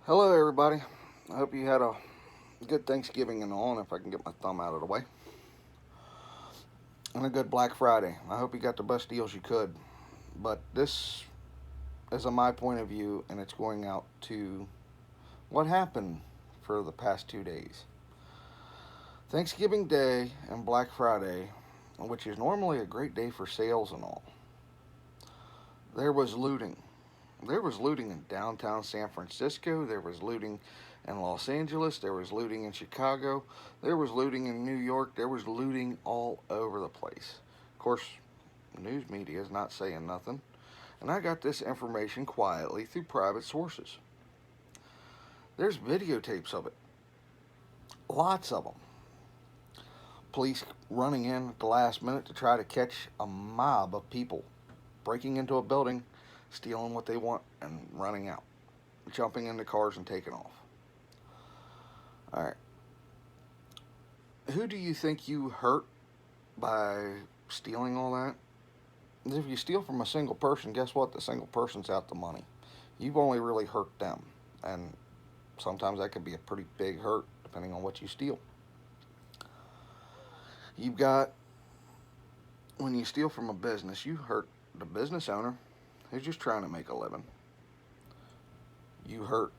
Hello, everybody. I hope you had a good Thanksgiving and all, and if I can get my thumb out of the way, and a good Black Friday. I hope you got the best deals you could. But this is my point of view, and it's going out to what happened for the past 2 days. Thanksgiving Day and Black Friday, which is normally a great day for sales and all, there was looting. There was looting in downtown San Francisco. There was looting in Los Angeles. There was looting in Chicago. There was looting in New York. There was looting all over the place. Of course, news media is not saying nothing. And I got this information quietly through private sources. There's videotapes of it. Lots of them. Police running in at the last minute to try to catch a mob of people breaking into a building, stealing what they want, and running out, jumping into cars and taking off. All right. Who do you think you hurt by stealing all that? If you steal from a single person, guess what? The single person's out the money. You've only really hurt them. And sometimes that could be a pretty big hurt, depending on what you steal. You've got, when you steal from a business, you hurt the business owner who's just trying to make a living. You hurt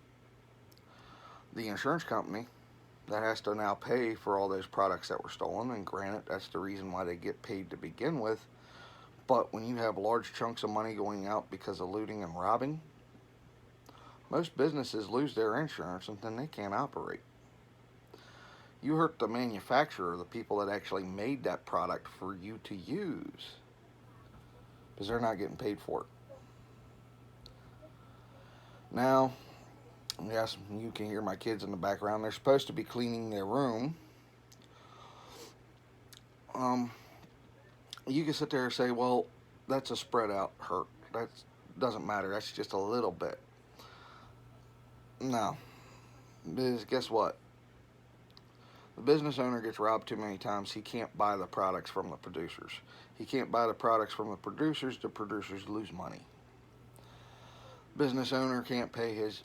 the insurance company that has to now pay for all those products that were stolen, and granted, that's the reason why they get paid to begin with. But when you have large chunks of money going out because of looting and robbing, most businesses lose their insurance and then they can't operate. You hurt the manufacturer, the people that actually made that product for you to use, because they're not getting paid for it. Now, yes, you can hear my kids in the background. They're supposed to be cleaning their room. You can sit there and say, well, that's a spread out hurt. That doesn't matter. That's just a little bit. No. Because guess what? The business owner gets robbed too many times. He can't buy the products from the producers. He can't buy the products from the producers lose money. Business owner can't pay his,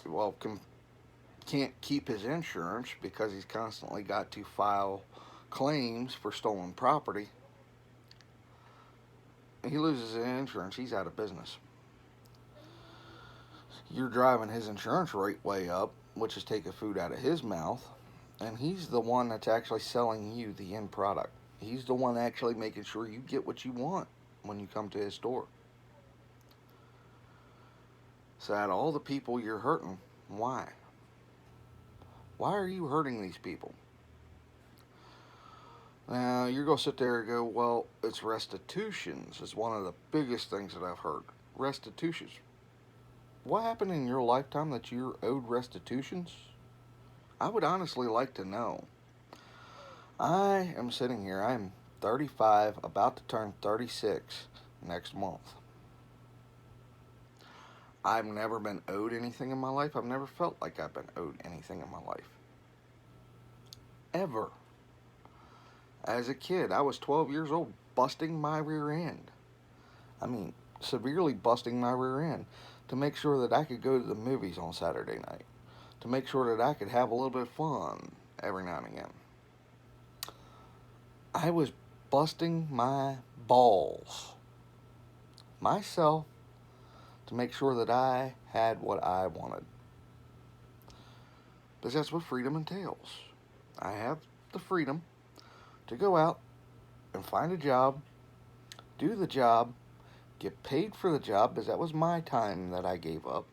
can't keep his insurance because he's constantly got to file claims for stolen property. He loses his insurance, he's out of business. You're driving his insurance rate way up, which is taking food out of his mouth, and he's the one that's actually selling you the end product. He's the one actually making sure you get what you want when you come to his store. So out of all the people you're hurting, why? Why are you hurting these people? Now, you're going to sit there and go, well, it's restitutions. It's one of the biggest things that I've heard. Restitutions. What happened in your lifetime that you're owed restitutions? I would honestly like to know. I am sitting here, I'm 35, about to turn 36 next month. I've never been owed anything in my life. I've never felt like I've been owed anything in my life. Ever. As a kid, I was 12 years old, busting my rear end. I mean, severely busting my rear end to make sure that I could go to the movies on Saturday night, to make sure that I could have a little bit of fun every now and again. I was busting my balls myself to make sure that I had what I wanted. Because that's what freedom entails. I have the freedom to go out and find a job, do the job, get paid for the job, because that was my time that I gave up,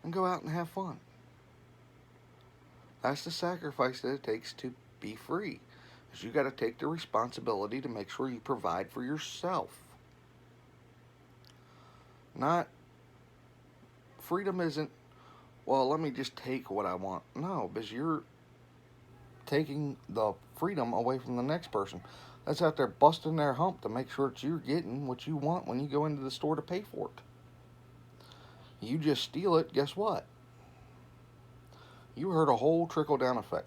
and go out and have fun. That's the sacrifice that it takes to be free. Because you got to take the responsibility to make sure you provide for yourself. Not, freedom isn't, well, let me just take what I want. No, because you're taking the freedom away from the next person that's out there busting their hump to make sure that you're getting what you want when you go into the store to pay for it. You just steal it, guess what? You heard a whole trickle-down effect.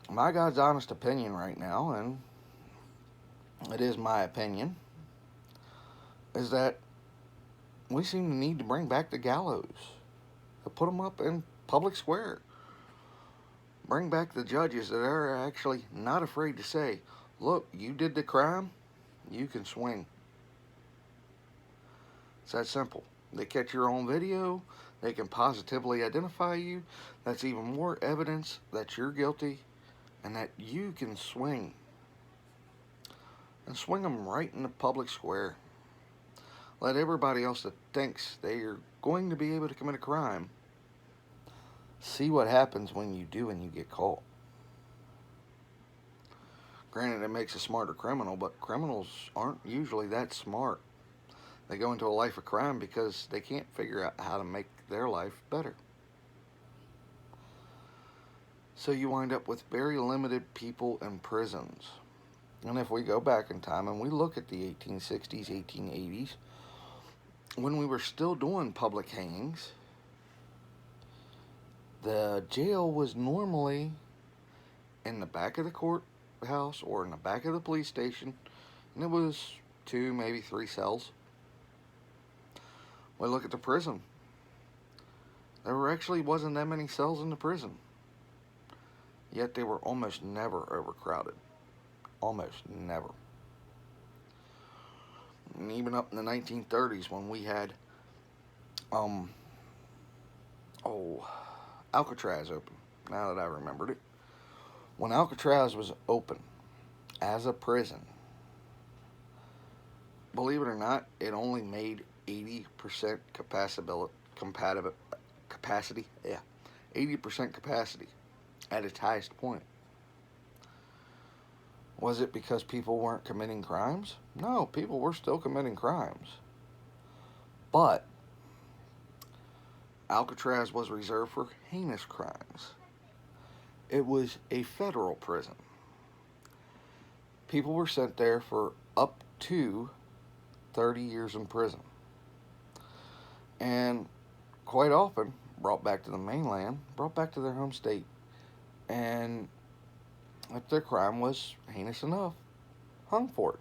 My God's honest opinion right now, and it is my opinion, is that we seem to need to bring back the gallows, to put them up in public square. Bring back the judges that are actually not afraid to say, look, you did the crime, you can swing. It's that simple. They catch your own video, they can positively identify you. That's even more evidence that you're guilty and that you can swing. And swing them right in the public square. Let everybody else that thinks they are going to be able to commit a crime see what happens when you do and you get caught. Granted, it makes a smarter criminal, but criminals aren't usually that smart. They go into a life of crime because they can't figure out how to make their life better. So you wind up with very limited people in prisons. And if we go back in time and we look at the 1860s, 1880s, when we were still doing public hangings, the jail was normally in the back of the courthouse or in the back of the police station, and it was 2, maybe 3 cells. We look at the prison. There actually wasn't that many cells in the prison, yet they were almost never overcrowded. Almost never. And even up in the 1930s when we had Alcatraz open, now that I remembered it. When Alcatraz was open as a prison, believe it or not, it only made 80% capacity. Yeah, 80% capacity at its highest point. Was it because people weren't committing crimes? No, people were still committing crimes. But Alcatraz was reserved for heinous crimes. It was a federal prison. People were sent there for up to 30 years in prison. And quite often brought back to the mainland, brought back to their home state. And if their crime was heinous enough, hung for it.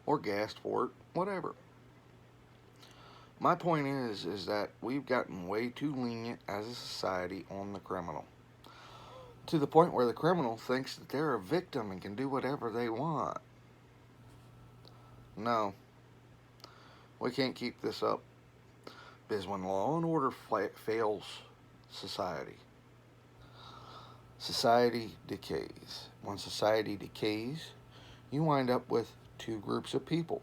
Or gassed for it, whatever. My point is that we've gotten way too lenient as a society on the criminal. To the point where the criminal thinks that they're a victim and can do whatever they want. No. We can't keep this up. Because when law and order fails society decays. When society decays, you wind up with 2 groups of people.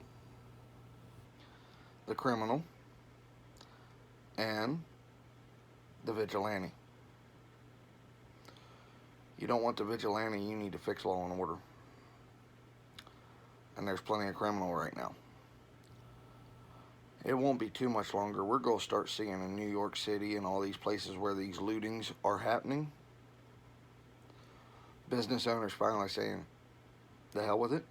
The criminal and the vigilante. You don't want the vigilante, you need to fix law and order. And there's plenty of criminal right now. It won't be too much longer. We're going to start seeing in New York City and all these places where these lootings are happening, business owners finally saying, the hell with it.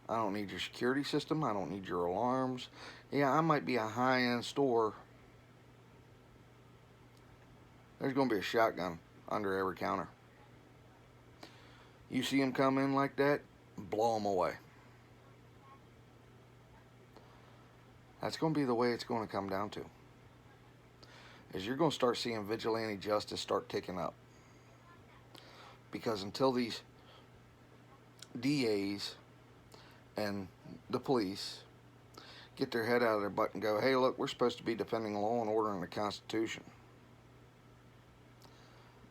I don't need your security system. I don't need your alarms. Yeah, I might be a high-end store. There's going to be a shotgun under every counter. You see them come in like that, blow them away. That's going to be the way it's going to come down to. Is you're going to start seeing vigilante justice start ticking up. Because until these DAs and the police get their head out of their butt and go, hey, look, we're supposed to be defending law and order and the Constitution.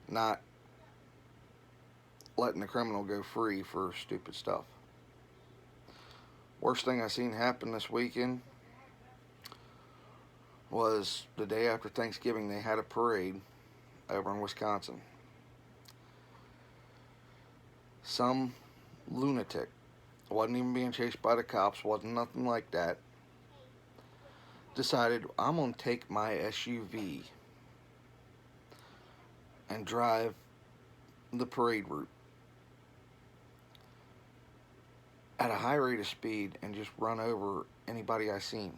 Not letting the criminal go free for stupid stuff. Worst thing I seen happen this weekend was the day after Thanksgiving. They had a parade over in Wisconsin. Some lunatic, wasn't even being chased by the cops, wasn't nothing like that, decided, I'm going to take my SUV and drive the parade route at a high rate of speed and just run over anybody I seen.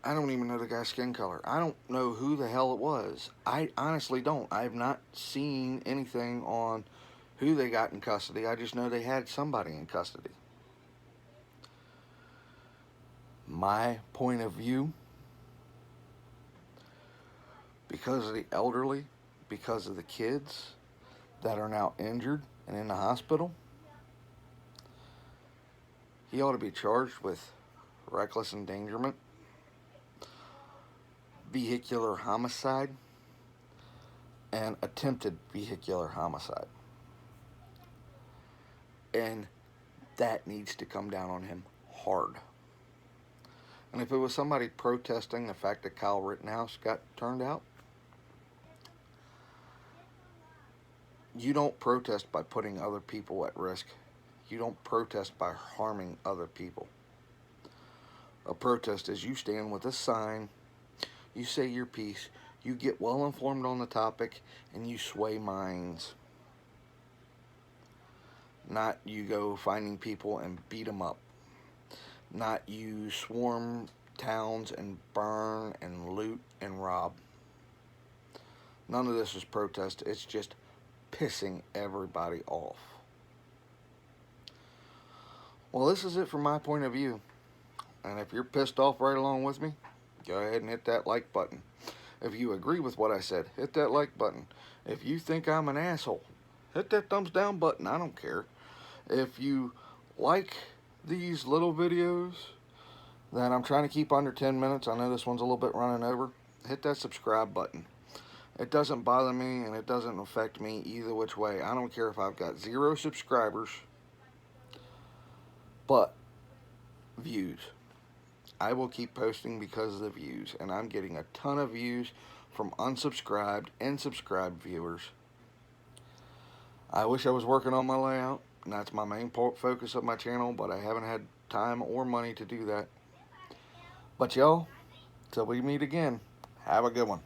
I don't even know the guy's skin color. I don't know who the hell it was. I honestly don't. I have not seen anything on who they got in custody. I just know they had somebody in custody. My point of view, because of the elderly, because of the kids that are now injured and in the hospital, he ought to be charged with reckless endangerment, vehicular homicide, and attempted vehicular homicide. And that needs to come down on him hard. And if it was somebody protesting the fact that Kyle Rittenhouse got turned out, you don't protest by putting other people at risk. You don't protest by harming other people. A protest is you stand with a sign, you say your piece, you get well informed on the topic, and you sway minds. Not you go finding people and beat them up. Not you swarm towns and burn and loot and rob. None of this is protest. It's just pissing everybody off. Well, this is it from my point of view. And if you're pissed off right along with me, go ahead and hit that like button. If you agree with what I said, hit that like button. If you think I'm an asshole, hit that thumbs down button. I don't care. If you like these little videos that I'm trying to keep under 10 minutes, I know this one's a little bit running over, hit that subscribe button. It doesn't bother me and it doesn't affect me either which way. I don't care if I've got 0 subscribers, but views. I will keep posting because of the views, and I'm getting a ton of views from unsubscribed and subscribed viewers. I wish I was working on my layout, and that's my main focus of my channel, but I haven't had time or money to do that. But y'all, till we meet again, have a good one.